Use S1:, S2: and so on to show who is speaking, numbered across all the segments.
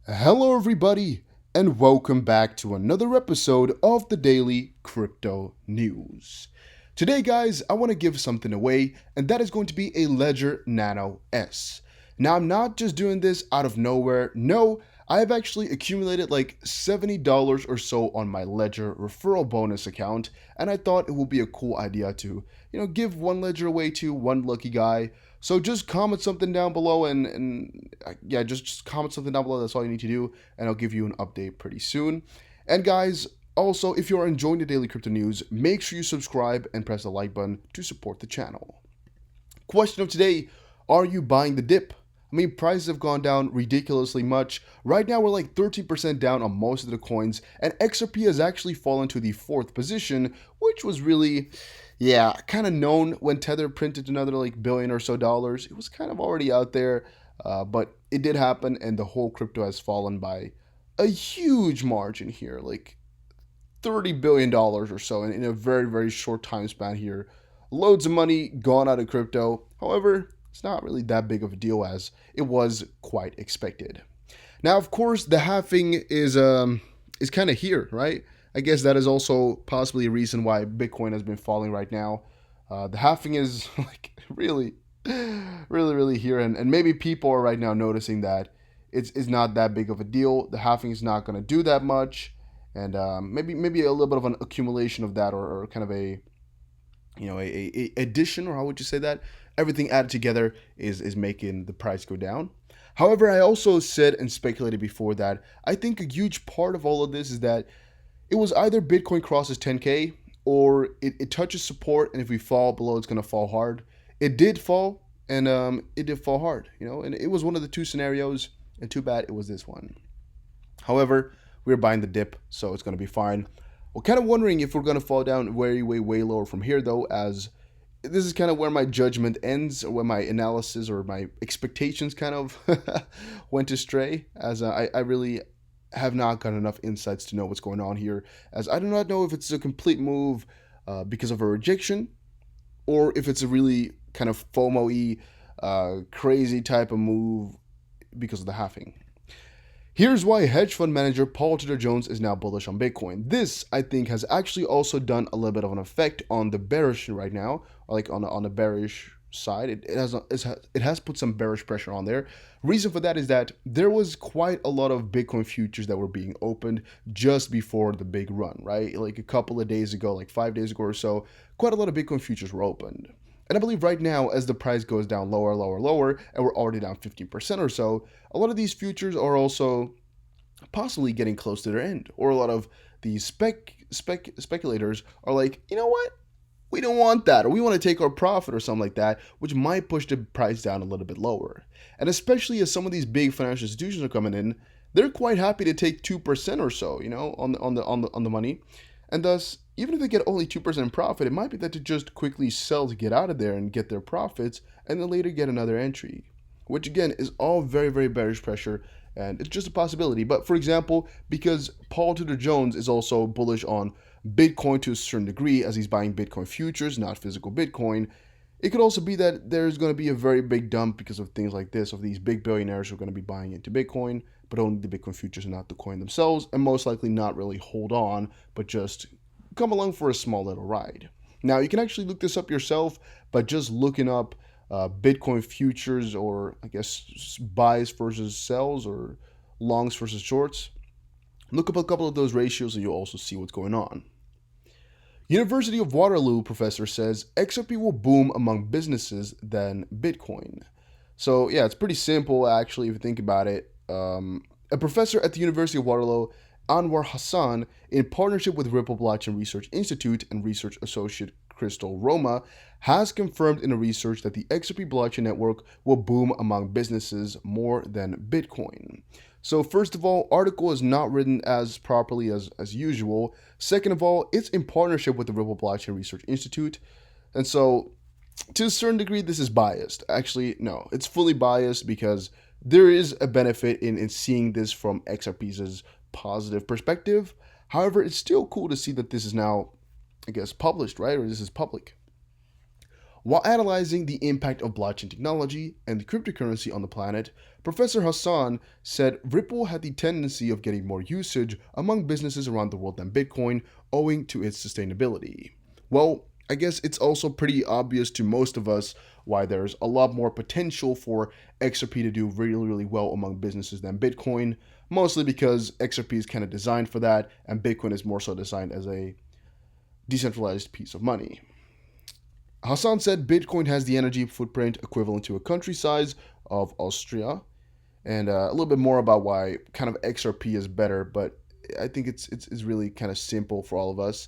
S1: Hello, everybody, and welcome back to another episode of the Daily Crypto News. Today, guys, I want to give something away, and that is going to be a Ledger Nano S. Now, I'm not just doing this out of nowhere. No, I have actually accumulated like $70 or so on my Ledger referral bonus account, and I thought it would be a cool idea to, give one Ledger away to one lucky guy. So just comment something down below and just comment something down below. That's all you need to do, and I'll give you an update pretty soon. And guys, also, if you are enjoying the daily crypto news, make sure you subscribe and press the like button to support the channel. Question of today, are you buying the dip? I mean, prices have gone down ridiculously much. Right now, we're like 13% down on most of the coins, and XRP has actually fallen to the 4th position, which was really, kind of known when Tether printed another like billion or so dollars. It was kind of already out there, but it did happen, and the whole crypto has fallen by a huge margin here, like $30 billion or so in a very, very short time span here. Loads of money gone out of crypto. However, it's not really that big of a deal as it was quite expected. Now, of course, the halving is kind of here, right? I guess that is also possibly a reason why Bitcoin has been falling right now. The halving is like really here, and maybe people are right now noticing that it's not that big of a deal. The halving is not going to do that much, and maybe a little bit of an accumulation of that, or kind of a addition, or how would you say that? Everything added together is making the price go down. However, I also said and speculated before that I think a huge part of all of this is that it was either Bitcoin crosses 10K or it touches support, and if we fall below, it's going to fall hard. It did fall, and it did fall hard, and it was one of the two scenarios, and too bad it was this one. However, we're buying the dip, so it's going to be fine. We're kind of wondering if we're going to fall down way lower from here, though, as this is kind of where my judgment ends, or where my analysis or my expectations kind of went astray, as I really have not got enough insights to know what's going on here, as I do not know if it's a complete move because of a rejection, or if it's a really kind of FOMO-y, crazy type of move because of the halving. Here's why hedge fund manager Paul Tudor Jones is now bullish on Bitcoin. This, I think, has actually also done a little bit of an effect on the bearish right now, or like on the bearish side. It has put some bearish pressure on there. Reason for that is that there was quite a lot of Bitcoin futures that were being opened just before the big run, right? Like a couple of days ago, like 5 days ago or so, quite a lot of Bitcoin futures were opened. And I believe right now, as the price goes down lower, and we're already down 15% or so, a lot of these futures are also possibly getting close to their end. Or a lot of these speculators are like, you know what? We don't want that, or we want to take our profit or something like that, which might push the price down a little bit lower. And especially as some of these big financial institutions are coming in, they're quite happy to take 2% or so, on the money. And thus, even if they get only 2% profit, it might be that to just quickly sell to get out of there and get their profits, and then later get another entry. Which again is all very, very bearish pressure, and it's just a possibility. But for example, because Paul Tudor Jones is also bullish on Bitcoin to a certain degree, as he's buying Bitcoin futures, not physical Bitcoin, it could also be that there's going to be a very big dump because of things like this, of these big billionaires who are going to be buying into Bitcoin, but only the Bitcoin futures and not the coin themselves, and most likely not really hold on, but just come along for a small little ride. Now, you can actually look this up yourself by just looking up Bitcoin futures, or I guess buys versus sells, or longs versus shorts. Look up a couple of those ratios and you'll also see what's going on. University of Waterloo professor says XRP will boom among businesses than Bitcoin. So yeah, it's pretty simple actually if you think about it. A professor at the University of Waterloo, Anwar Hassan, in partnership with Ripple Blockchain Research Institute and research associate Crystal Roma, has confirmed in a research that the XRP blockchain network will boom among businesses more than Bitcoin. So first of all, article is not written as properly as usual. Second of all, it's in partnership with the Ripple Blockchain Research Institute. And so to a certain degree, this is biased. Actually, no, it's fully biased because there is a benefit in seeing this from XRP's positive perspective. However, it's still cool to see that this is now, I guess, published, right? Or this is public. While analyzing the impact of blockchain technology and the cryptocurrency on the planet, Professor Hassan said Ripple had the tendency of getting more usage among businesses around the world than Bitcoin, owing to its sustainability. Well, I guess it's also pretty obvious to most of us why there's a lot more potential for XRP to do really, really well among businesses than Bitcoin, mostly because XRP is kind of designed for that, and Bitcoin is more so designed as a decentralized piece of money. Hassan said Bitcoin has the energy footprint equivalent to a country size of Austria, and a little bit more about why kind of XRP is better, but I think it's really kind of simple for all of us.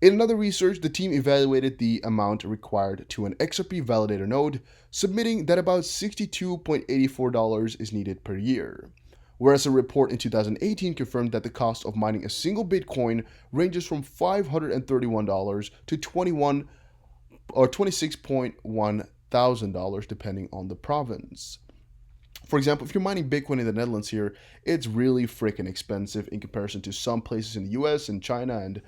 S1: In another research, the team evaluated the amount required to an XRP validator node, submitting that about $62.84 is needed per year. Whereas a report in 2018 confirmed that the cost of mining a single Bitcoin ranges from $531 to 21 or $26.1 thousand depending on the province. For example, if you're mining Bitcoin in the Netherlands here, it's really freaking expensive in comparison to some places in the US and China and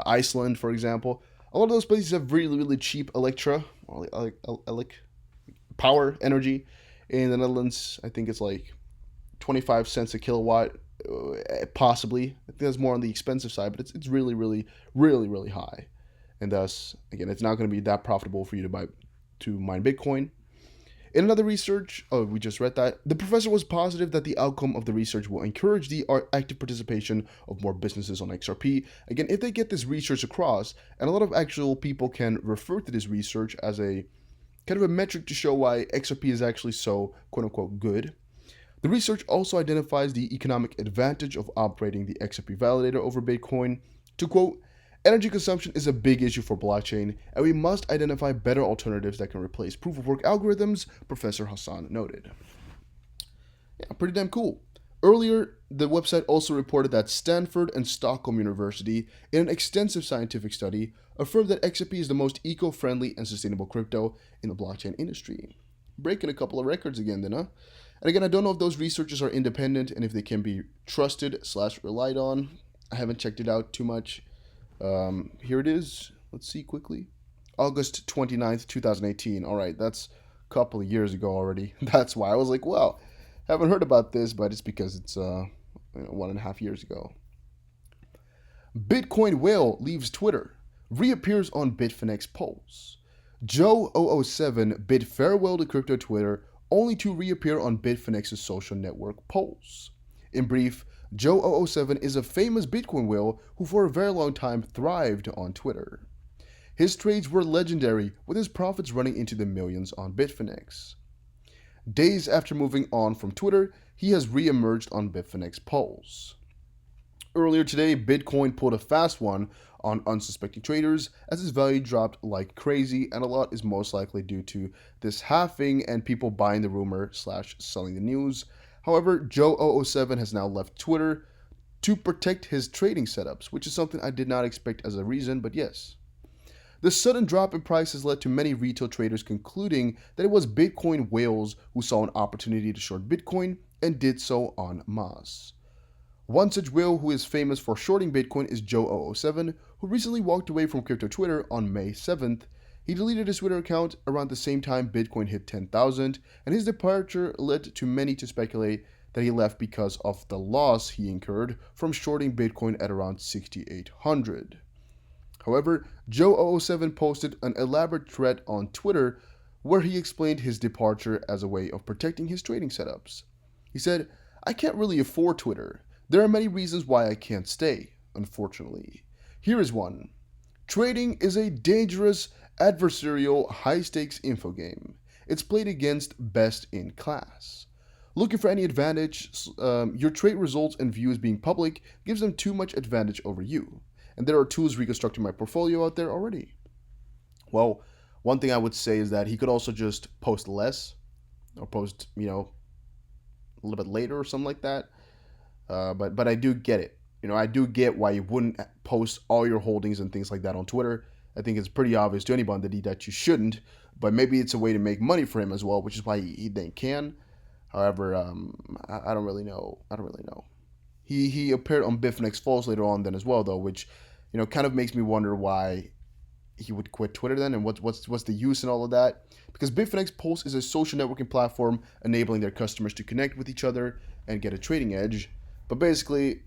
S1: Iceland, for example. A lot of those places have really, really cheap Electra, or like power energy. In the Netherlands, I think it's like 25 cents a kilowatt, possibly. I think that's more on the expensive side, but it's really, really, really, really high. And thus, again, it's not going to be that profitable for you to mine Bitcoin. In another research, we just read that, the professor was positive that the outcome of the research will encourage the active participation of more businesses on XRP. Again, if they get this research across, and a lot of actual people can refer to this research as a kind of a metric to show why XRP is actually so quote unquote good. The research also identifies the economic advantage of operating the XRP validator over Bitcoin. To quote, energy consumption is a big issue for blockchain, and we must identify better alternatives that can replace proof of work algorithms, Professor Hassan noted. Yeah, pretty damn cool. Earlier, the website also reported that Stanford and Stockholm University, in an extensive scientific study, affirmed that XRP is the most eco-friendly and sustainable crypto in the blockchain industry. Breaking a couple of records again, then, huh? And again, I don't know if those researchers are independent and if they can be trusted/relied on. I haven't checked it out too much. Here it is. Let's see quickly. August 29th, 2018. All right, that's a couple of years ago already. That's why I was like, well, haven't heard about this, but it's because it's 1.5 years ago. Bitcoin whale leaves Twitter, reappears on Bitfinex polls. Joe007 bid farewell to crypto Twitter, only to reappear on Bitfinex's social network polls. In brief, Joe007 is a famous Bitcoin whale who for a very long time thrived on Twitter. His trades were legendary, with his profits running into the millions on Bitfinex. Days after moving on from Twitter, he has re-emerged on Bitfinex polls. Earlier today, Bitcoin pulled a fast one on unsuspecting traders as its value dropped like crazy, and a lot is most likely due to this halving and people buying the rumor/selling the news. However, Joe007 has now left Twitter to protect his trading setups, which is something I did not expect as a reason, but yes. The sudden drop in price has led to many retail traders concluding that it was Bitcoin whales who saw an opportunity to short Bitcoin and did so en masse. One such whale who is famous for shorting Bitcoin is Joe007, who recently walked away from crypto Twitter on May 7th. He deleted his Twitter account around the same time Bitcoin hit 10,000, and his departure led to many to speculate that he left because of the loss he incurred from shorting Bitcoin at around 6,800. However, Joe007 posted an elaborate thread on Twitter where he explained his departure as a way of protecting his trading setups. He said, "I can't really afford Twitter. There are many reasons why I can't stay, unfortunately. Here is one. Trading is a dangerous, adversarial, high-stakes info game. It's played against best in class. Looking for any advantage, your trade results and views being public gives them too much advantage over you. And there are tools reconstructing my portfolio out there already." Well, one thing I would say is that he could also just post less or post, a little bit later or something like that. But I do get it. I do get why you wouldn't post all your holdings and things like that on Twitter. I think it's pretty obvious to anybody that you shouldn't, but maybe it's a way to make money for him as well, which is why he then can. However, I don't really know. He appeared on Bitfinex Falls later on then as well, though, which kind of makes me wonder why he would quit Twitter then, and what's the use and all of that? Because Bitfinex Pulse is a social networking platform enabling their customers to connect with each other and get a trading edge. But basically,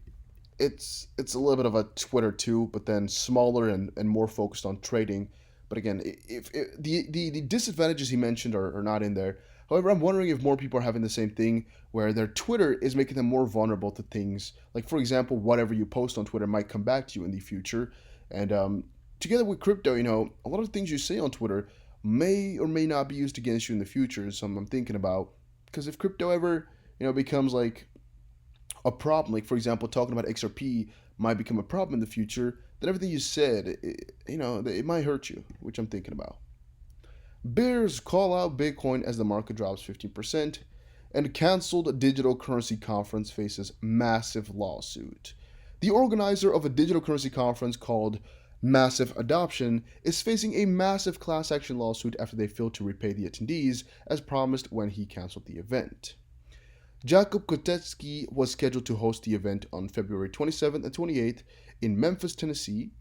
S1: it's a little bit of a Twitter too, but then smaller and more focused on trading. But again, if the disadvantages he mentioned are not in there. However, I'm wondering if more people are having the same thing where their Twitter is making them more vulnerable to things. Like, for example, whatever you post on Twitter might come back to you in the future. And together with crypto, a lot of things you say on Twitter may or may not be used against you in the future. Is something I'm thinking about. Because if crypto ever, becomes like a problem, like for example, talking about XRP might become a problem in the future, then everything you said, it might hurt you, which I'm thinking about. Bears call out Bitcoin as the market drops 15%, and canceled digital currency conference faces massive lawsuit. The organizer of a digital currency conference called Massive Adoption is facing a massive class action lawsuit after they failed to repay the attendees as promised when he canceled the event. Jacob Kotetsky was scheduled to host the event on February 27th and 28th in Memphis, Tennessee.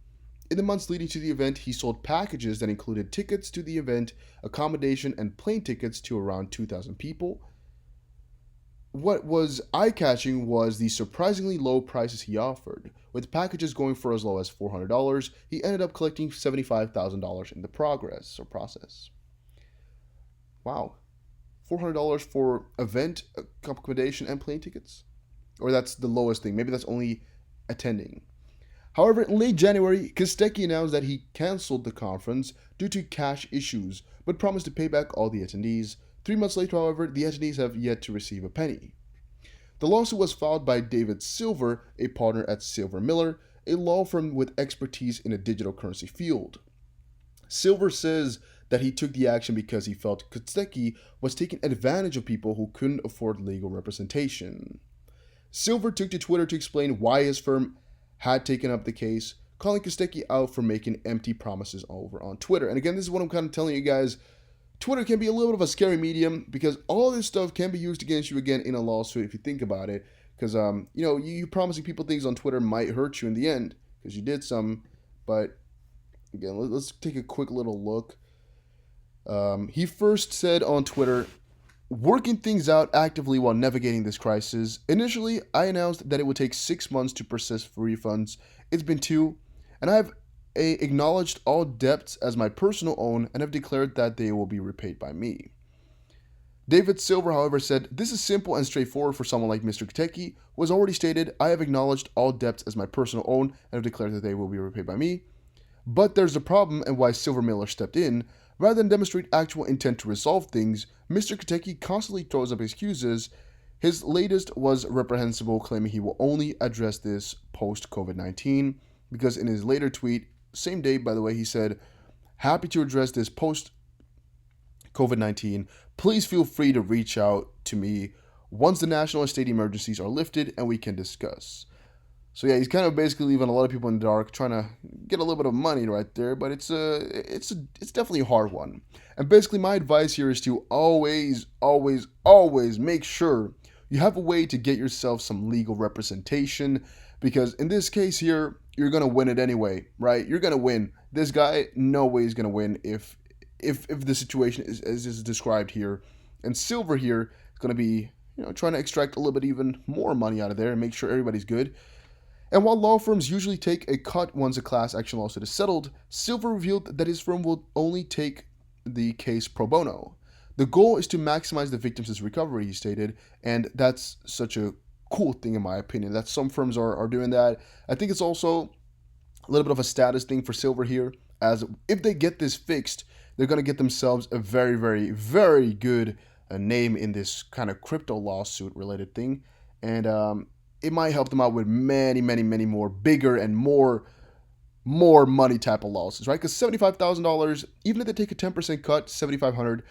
S1: In the months leading to the event, he sold packages that included tickets to the event, accommodation, and plane tickets to around 2,000 people. What was eye-catching was the surprisingly low prices he offered. With packages going for as low as $400, he ended up collecting $75,000 in the process. Wow. $400 for event, accommodation, and plane tickets? Or that's the lowest thing. Maybe that's only attending. However, in late January, Kostecki announced that he canceled the conference due to cash issues, but promised to pay back all the attendees. 3 months later, however, the attendees have yet to receive a penny. The lawsuit was filed by David Silver, a partner at Silver Miller, a law firm with expertise in the digital currency field. Silver says that he took the action because he felt Kostecki was taking advantage of people who couldn't afford legal representation. Silver took to Twitter to explain why his firm had taken up the case, calling Kostecki out for making empty promises over on Twitter. And again, this is what I'm kind of telling you guys. Twitter can be a little bit of a scary medium because all this stuff can be used against you again in a lawsuit if you think about it. Because, you promising people things on Twitter might hurt you in the end because you did some. But again, let's take a quick little look. He first said on Twitter, working things out actively while navigating this crisis. Initially, I announced that it would take 6 months to process for refunds. It's been 2, and I have acknowledged all debts as my personal own and have declared that they will be repaid by me. David Silver, however, said, this is simple and straightforward for someone like Mr. Kotecki, who has already stated, I have acknowledged all debts as my personal own and have declared that they will be repaid by me. But there's a problem and why Silver Miller stepped in. Rather than demonstrate actual intent to resolve things, Mr. Kotecki constantly throws up excuses. His latest was reprehensible, claiming he will only address this post-COVID-19, because in his later tweet, same day, by the way, he said, happy to address this post-COVID-19. Please feel free to reach out to me once the national and state emergencies are lifted and we can discuss. So yeah, he's kind of basically leaving a lot of people in the dark, trying to get a little bit of money right there, but it's definitely a hard one. And basically my advice here is to always make sure you have a way to get yourself some legal representation, because in this case here, you're going to win it anyway, right? You're going to win. This guy, no way is going to win if the situation is described here. And Silver here is going to be, trying to extract a little bit even more money out of there and make sure everybody's good. And while law firms usually take a cut once a class action lawsuit is settled, Silver revealed that his firm will only take the case pro bono. The goal is to maximize the victims' recovery, he stated, and that's such a cool thing in my opinion, that some firms are doing that. I think it's also a little bit of a status thing for Silver here, as if they get this fixed, they're going to get themselves a very, very, very good name in this kind of crypto lawsuit related thing, and it might help them out with many, many, many more bigger and more money type of losses, right? Because $75,000, even if they take a 10% cut, $7,500,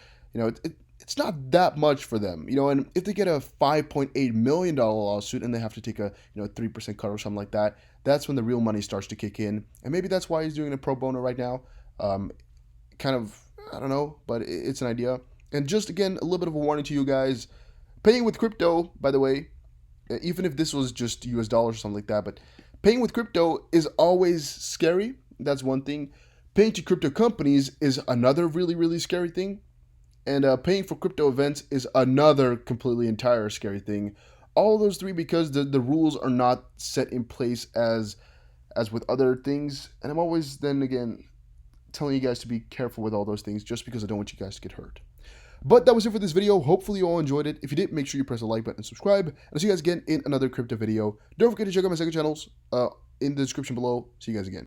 S1: it's not that much for them, And if they get a $5.8 million lawsuit and they have to take a 3% cut or something like that, that's when the real money starts to kick in. And maybe that's why he's doing a pro bono right now. Kind of, I don't know, but it's an idea. And just again, a little bit of a warning to you guys: paying with crypto, by the way. Even if this was just US dollars or something like that, but paying with crypto is always scary. That's one thing. Paying to crypto companies is another really, really scary thing. And paying for crypto events is another completely entire scary thing. All of those three because the rules are not set in place as with other things. And I'm always then again telling you guys to be careful with all those things just because I don't want you guys to get hurt. But that was it for this video. Hopefully you all enjoyed it. If you did, make sure you press the like button and subscribe. And I'll see you guys again in another crypto video. Don't forget to check out my second channels in the description below. See you guys again.